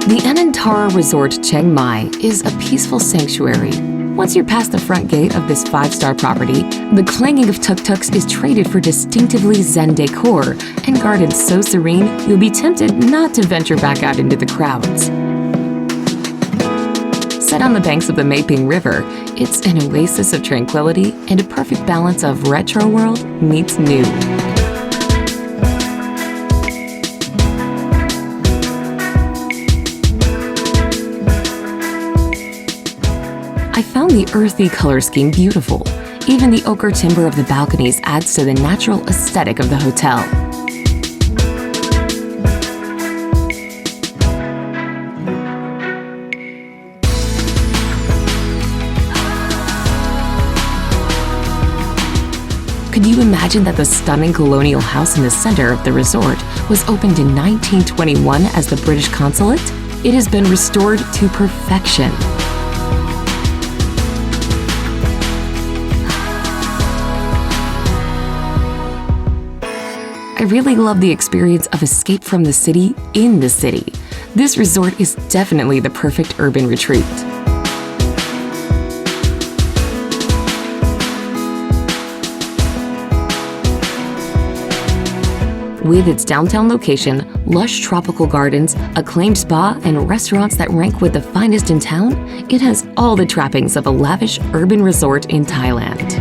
The Anantara Resort Chiang Mai is a peaceful sanctuary. Once you're past the front gate of this 5-star property, the clanging of tuk-tuks is traded for distinctively Zen Decor and gardens so serene you'll be tempted not to venture back out into the crowds. Set on the banks of the Mae Ping River, it's an oasis of tranquility and a perfect balance of retro world meets new. I found the earthy color scheme beautiful. Even the ochre timber of the balconies adds to the natural aesthetic of the hotel. Could you imagine that the stunning Colonial house in the center of the resort was opened in 1921 as the British consulate? It has been restored to perfection. I really love the experience of escape from the city in the city. This resort is definitely the perfect urban retreat. With its downtown location, lush tropical gardens, acclaimed spa, and restaurants that rank with the finest in town, it has all the trappings of a lavish urban resort in Thailand.